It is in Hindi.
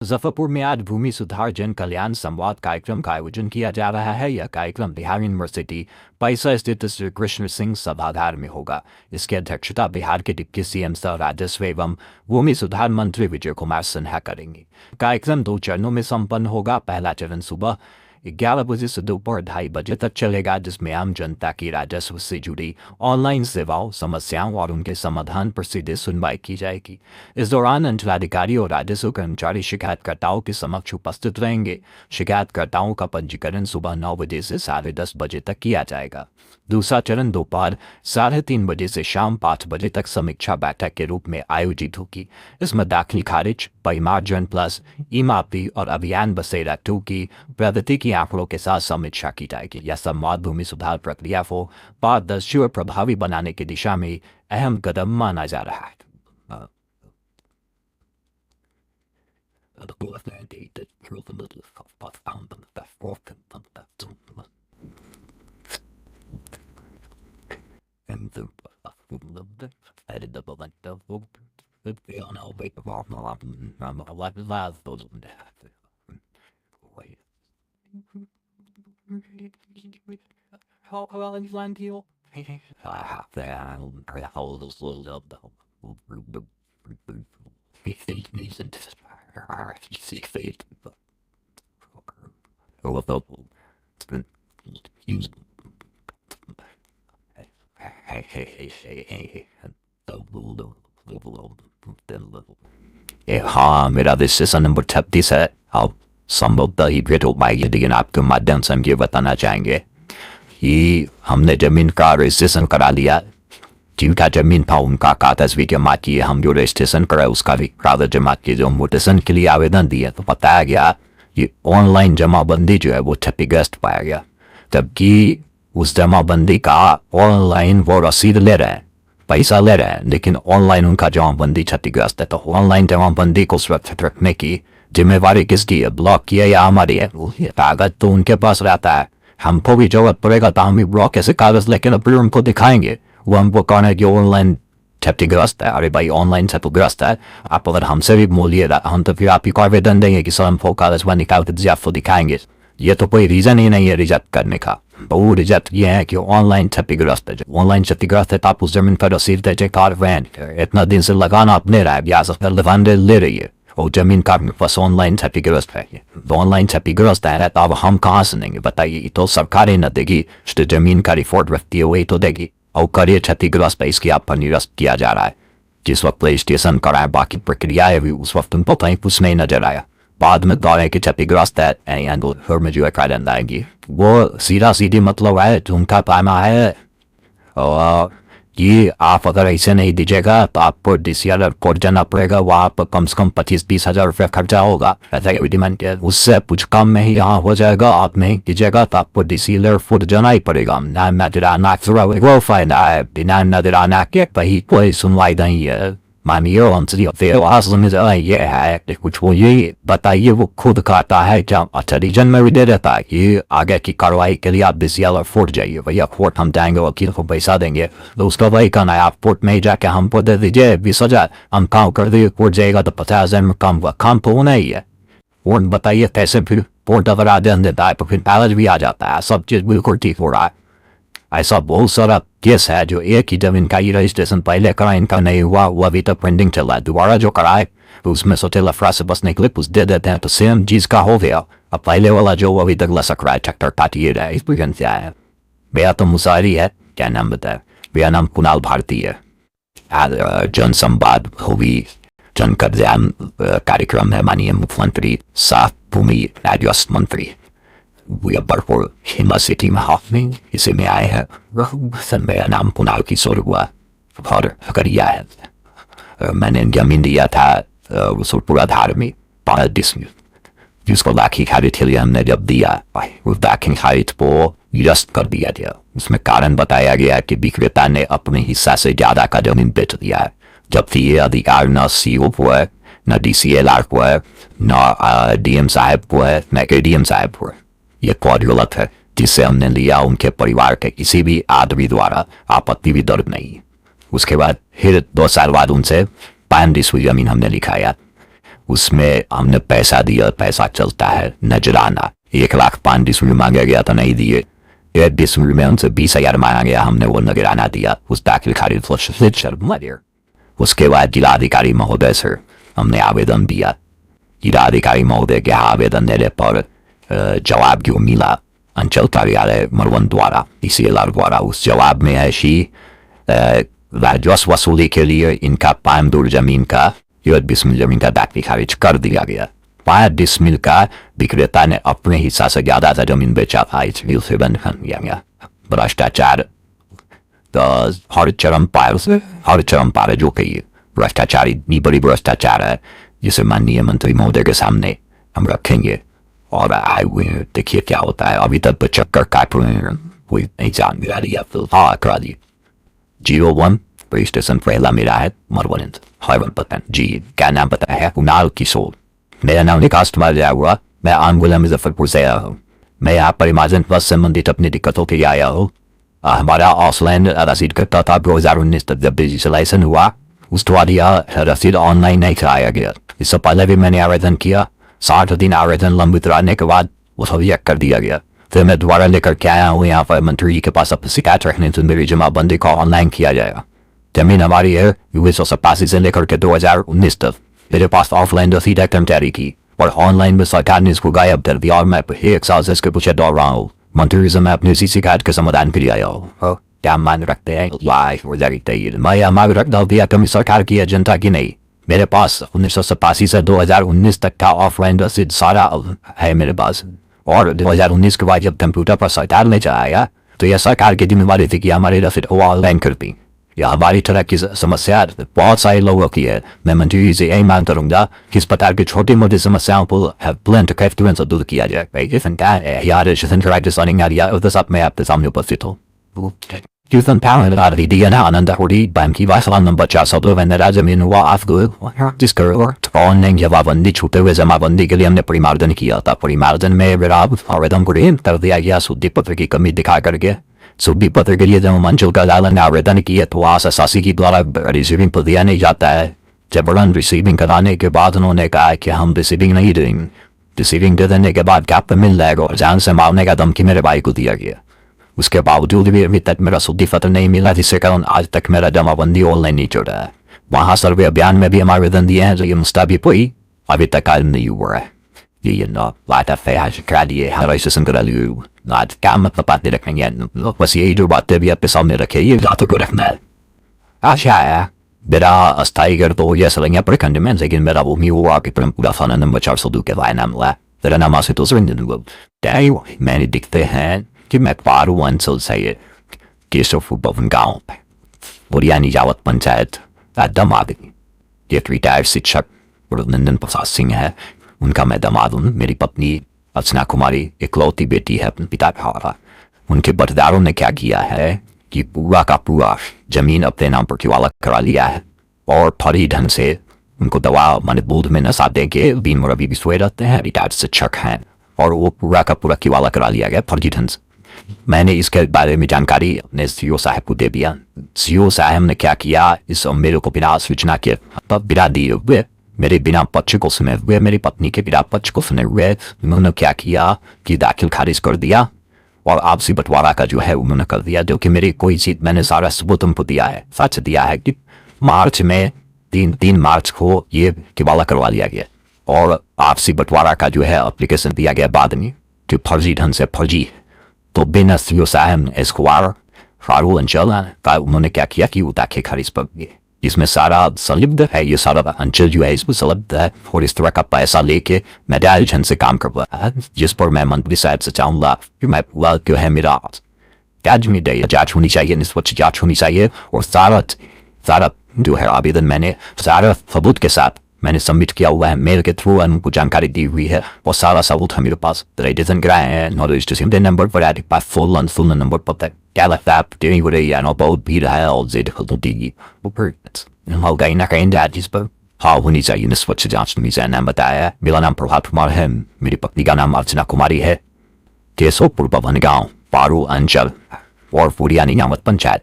मुजफ्फरपुर में आज भूमि सुधार जन कल्याण संवाद कार्यक्रम का आयोजन किया जा रहा है। यह कार्यक्रम बिहार यूनिवर्सिटी पैसा स्थित श्री कृष्ण सिंह सभागार में होगा। इसकी अध्यक्षता बिहार के डिप्टी सीएम सह राजस्व एवं भूमि सुधार मंत्री विजय कुमार सिन्हा करेंगे। कार्यक्रम 2 चरणों में संपन्न होगा। पहला चरण सुबह 11 बजे से दोपहर 2:30 बजे तक चलेगा, जिसमें आम जनता की राजस्व से जुड़ी ऑनलाइन सेवाओं, समस्याओं और उनके समाधान पर सीधे सुनवाई की जाएगी। इस दौरान अंचलाधिकारी और राजस्व कर्मचारी शिकायतकर्ताओं के समक्ष उपस्थित रहेंगे। शिकायतकर्ताओं का पंजीकरण सुबह 9 बजे से 10:30 बजे तक किया जाएगा। दूसरा चरण दोपहर 3:30 बजे से शाम 5 बजे तक समीक्षा बैठक के रूप में आयोजित होगी। इसमें दाखिल खारिज, परिमार्जन प्लस, ईमापी और अभियान बसेरा 2 की प्रगति की आंकड़ों के साथ समीक्षा की जाएगी। यह संवाद भूमि सुधार प्रक्रिया को पारदर्शी और प्रभावी बनाने की दिशा में अहम कदम माना जा रहा है। हाँ, मेरा रजिस्ट्रेशन नंबर 36 है। आप संभवतः ही भेंट हो पाएगी, लेकिन आपके माध्यम से हम ये बताना चाहेंगे कि हमने जमीन का रजिस्ट्रेशन करा लिया। जिनका जमीन था उनका कागज भी जमा किए, हम जो रजिस्ट्रेशन कराए उसका भी कागज जमा किए। जो म्यूटेशन के लिए आवेदन दिए तो बताया गया कि ऑनलाइन जमाबंदी जो है वो क्षतिग्रस्त पाया गया, जबकि उस जमाबंदी का ऑनलाइन वो रसीद ले रहे हैं, पैसा ले रहे हैं, लेकिन ऑनलाइन उनका जमाबंदी क्षतिग्रस्त है। तो ऑनलाइन जमाबंदी को सुरक्षित रखने की जिम्मेवारी किसकी है? ब्लॉक की है या हमारी है? कागज तो उनके पास रहता है, हमको भी जरूरत पड़ेगा तो हम भी ब्लॉक कैसे कागज लेकिन फिर उनको दिखाएंगे। वो हमको कहना है कि ऑनलाइन क्षतिग्रस्त है। अरे भाई, ऑनलाइन क्षतिग्रस्त है, आप अगर हमसे भी बोलिएगा हम तो फिर आप ही को आवेदन देंगे कि सर हमको कागज वन निकाल के आपको दिखाएंगे। ये तो कोई रीज़न ही नहीं है रिजेक्ट करने का। वो रिजेक्ट ये है कि ऑनलाइन क्षतिग्रस्त है। ऑनलाइन क्षतिग्रस्त है तो आप उस जमीन पर रसीद दीजिए, कार्ड इतना दिन से लगाना अपने रहा है, ब्याज ले रही है और जमीन का बस ऑनलाइन क्षतिग्रस्त है। तो ऑनलाइन क्षतिग्रस्त है तो अब हम कहाँ से देंगे बताइए? तो सरकारें न देगी, जो जमीन का रिपोर्ट रखती है वही तो देगी। और करिए क्षतिग्रस्त है, इसकी आप पर निरस्त किया जा रहा है। जिस वक्त रजिस्ट्रेशन कराए बाकी प्रक्रिया है भी उस वक्त उनको कहीं कुछ नहीं नजर आया। बाद में दौड़े कि क्षतिग्रस्त है में जो है आएगी, वो सीधा सीधी मतलब है उनका पाना है। और ये आप अगर ऐसे नहीं दीजिएगा तो आपको DCR कोर्ट जाना पड़ेगा, वहाँ पर कम से कम 25-30 हज़ार रुपये खर्चा होगा। ऐसा डिमांड उससे कुछ कम में ही यहाँ हो जाएगा। आप नहीं दीजिएगा तो आपको DCR कोर्ट जाना ही पड़ेगा। ना नजराना वो फायदा है, बिना नजराना के कहीं कोई सुनवाई नहीं है। मानिए हमसे ये है कुछ वो ये बताइए वो खुद खाता है क्या? अच्छा, रीजन में भी दे देता है कि आगे की कार्रवाई के लिए आप DCR कोर्ट जाइए। भैया कोर्ट हम जाएंगे, वकील को पैसा देंगे, तो उसका वही कहना है आप कोर्ट में ही जाके हमको दे दीजिए 20,000, हम काम कर दिए। कोर्ट जाएगा तो 50,000 में काम हुआ। काम तो होना ही है। कोर्ट बताइए कैसे फिर कोर्ट अगर आदेश देता है तो फिर कागज भी आ जाता है, सब चीज़ बिल्कुल ठीक हो रहा है। ऐसा बहुत सारा केस है जो एक ही जमीन का ही रजिस्ट्रेशन पहले करा, इनका नहीं हुआ, वो अभी तक पेंडिंग चल रहा है। दोबारा जो कराए तो उसमें सोचे लफड़ा से बसने के लिए कुछ दे देते हैं तो सेम चीज का हो गया। अब पहले वाला जो अभी तक लसक रहा है ट्रैक्टर काटिए रहा है, इस वजह से आया है। भैया तो मुसारी है, क्या नाम बताए? भैया नाम कुणाल भारती है। जन संवाद होगी, जन कल्याण कार्यक्रम है। माननीय मुख्यमंत्री साफ भूमि राजस्व मंत्री भरपूर हिम्मत से टीम हाथ में इसे में आए हैं। मेरा नाम कुणाल किशोर हुआ और करिया है। मैंने जमीन दिया था पूरा धार में 5 में, जिसको दाखिल खारिज के लिए हमने जब दिया उस दाखिल खारिज को निरस्त कर दिया गया। उसमें कारण बताया गया कि विक्रेता ने अपने हिस्सा से ज्यादा का जमीन बेच दिया है, जबकि ये अधिकार न CO को है, न DCLR को है, न DM साहब को है, न KDM साहब को है। ये कोड गलत है, जिससे हमने लिया उनके परिवार के किसी भी आदमी द्वारा आपत्ति भी दर्ज नहीं। उसके बाद फिर 2 साल बाद उनसे 5 ईस्वी जमीन हमने लिखाया। उसमें हमने पैसा दिया, पैसा चलता है नजराना। 1,35,000 मांगा गया तो नहीं दिए, 20 में उनसे 20,000 मांगा गया, हमने वो नजराना दिया। उस दाखिल खारिज उसके बाद जिलाधिकारी महोदय सर हमने आवेदन दिया। जिलाधिकारी महोदय के आवेदन देने पर जवाब जो मिला अंचल कार्यालय मरवन द्वारा, DCLR द्वारा, उस जवाब में है कि राजस्व वसूली के लिए इनका 5 दूर जमीन का 20 मिल जमीन का दाखिल खारिज कर दिया गया। 5 मिल का विक्रेता ने अपने हिस्सा से ज्यादा सा जमीन बेचा था, इसलिए उसे बंद कर दिया गया। भ्रष्टाचार हर चरम पार जो कही भ्रष्टाचारी इतनी बड़ी भ्रष्टाचार है जिसे माननीय मंत्री महोदय के सामने हम रखेंगे और आए हुए देखिए क्या होता है। अभी तक चक्कर काट रहे हैं, कोई नहीं जान दिया फिर हाँ करा दी। 01 पुलिस स्टेशन पहला मेरा है मरवन जी। क्या नाम पता है? कुणाल किशोर। मेरा नाम विकास कुमार हुआ। मैं आमगुला मुजफ्फरपुर से आया हूँ। मैं यहाँ पर इमाजन प्लस संबंधित अपनी दिक्कतों के लिए आया हूँ। हमारा ऑफलाइन रसीद करता था 2019 तक, जब डिजिटलाइजेशन हुआ उस द्वारा रसीद ऑनलाइन नहीं कराया गया। इससे पहले भी मैंने आवेदन किया, 60 दिन आवेदन लंबित रहने के बाद वो रिजेक्ट कर दिया गया। फिर मैं दोबारा लेकर के आया हूँ यहाँ पर मंत्री जी के पास अपनी शिकायत रखने से मेरी जमाबंदी को ऑनलाइन किया जाएगा। जमीन हमारी है 1987 से लेकर के 2019 तक। मेरे पास ऑफलाइन रसीद है कर्मचारी की और ऑनलाइन में सरकार ने इसको गायब कर दिया और मैं 1 साल से इसके पीछे दौड़ रहा हूँ। मंत्री से मैं अपनी इसी शिकायत के समाधान के लिए आया हूँ। क्या मान रखते हैं मैं मांग रखता दिया कमी सरकार की है जनता की नहीं। मेरे पास 1987 से 2019 तक का ऑफलाइन रसीद सारा है मेरे पास, और 2019 के बाद जब कंप्यूटर पर सरकार ने चलाया तो यह सरकार की जिम्मेवारी थी कि हमारी रसीद ऑनलाइन करती। यह हमारी तरह की समस्या बहुत सारे लोगों की है। मैं मंत्री से यही मांग करूंगा कि इस प्रकार की छोटी मोटी समस्याओं को तुरंत दूर किया जाए। यार मैं आपके सामने उपस्थित हूँ। आनंद बैंक की वासवान नंबर 402 वेंदरा जमीन हुआ ऑनलाइन जमाबंदी छूटे हुए जमाबंदी के लिए हमने परिमार्जन किया था। परिमार्जन में आवेदन को कर दिया गया शुद्धि पत्र की कमी दिखा करके। शुद्धि पत्र के लिए जब मंचल का लालन आवेदन किए तो आसासी की द्वारा रिसीविंग पर दिया नहीं जाता है। जबरन रिसीविंग कराने के बाद उन्होंने कहा कि हम रिसीविंग नहीं देंगे। रिसीविंग दे देने के बाद क्या मिल जाएगा और जान से मारने का धमकी मेरे भाई को दिया गया। उसके बावजूद भी अभी तक मेरा शुद्धि पत्र नहीं मिला, जिससे कारण आज तक मेरा जमाबंदी ऑनलाइन नहीं चल रहा है। वहाँ सर्वे अभियान में भी हम आवेदन दिए हैं जो ये मुस्ताबिक हुई अभी तक कायम नहीं हुआ है। ये क्या मतलब बातें रखेंगे, बस यही जो बातें भी आपके सामने रखे ये बातों को रखना है। आशा है मेरा अस्थायी घर तो ये सलंगा प्रखंड में, लेकिन मेरा वो हुआ कि पूरा थाना नंबर 402 के वाय नाम हुआ। तेरा नाम आसे तो मैंने दिखते हैं कि मैं पारू अंचल से केशव भवन गाँव बुरियानी जावत पंचायत दमाद एक रिटायर्ड शिक्षक नंदन प्रसाद सिंह है, उनका मैं दामाद हूँ। मेरी पत्नी अर्चना कुमारी इकलौती बेटी है अपने पिता का। उनके बटदारों ने क्या किया है कि पूरा का पूरा जमीन अपने नाम पर किवाला करा लिया है और फरी ढंग से उनको दवा माने दूध में नशा दे के दिन में अभी भी सोए रहते हैं। रिटायर्ड शिक्षक हैं और वो पूरा का पूरा किवाला करा लिया गया फर्जी ढंग से। मैंने इसके बारे में जानकारी अपने सीओ साहब को दे दिया। सीओ साहब ने क्या किया, इस मेरे को बिना सूचना के बिना दिए हुए मेरे बिना पक्ष को सुने हुए मेरी पत्नी के बिना पक्ष को सुने हुए उन्होंने क्या किया कि दाखिल खारिज कर दिया और आपसी बंटवारा का जो है उन्होंने कर दिया, जो कि मेरी कोई चीज मैंने सारा सबूत उनको दिया है। सच दिया है कि मार्च में 3 मार्च को ये किवाला करवा लिया गया और आपसी बंटवारा का जो है एप्लीकेशन दिया गया बाद में कि फर्जी ढंग से फर्जी। तो बिना सीओ साहब एस्क्वायर फारू अंचल का उन्होंने क्या किया कि वो दाखिल खारिज पर गए, इसमें सारा संलिप्त है। ये सारा अंचल जो है इसमें संलिप्त है और इस तरह का पैसा लेके मैं डायल ढंग से काम कर रहा है, जिस पर मैं मंत्री साहब से चाहूंगा कि मैं पूरा क्यों है मेरा जांच होनी चाहिए, निष्पक्ष जांच होनी चाहिए और सारा जो है आवेदन मैंने सारा सबूत के साथ मैंने सबमिट किया हुआ है, मेल के थ्रू उनको जानकारी दी हुई है और सारा सबूत है मेरे पास। रजिस्ट्रेशन कराए हैं, नॉट रजिस्ट्रेशन नंबर पर आदि पास फुल नंबर पर क्या लगता है तेरी हो रही है ना, बहुत भीड़ है और जेड देगी वो फिर होगा ना कहीं जिस पर हाँ होनी चाहिए निष्पक्ष जांच होनी चाहिए। नाम बताया, मेरा नाम प्रभात कुमार है, मेरी पत्नी का नाम अर्चना कुमारी है, केशवपुर भवन गाँव पारू अंचल और पुरियानी नामत पंचायत।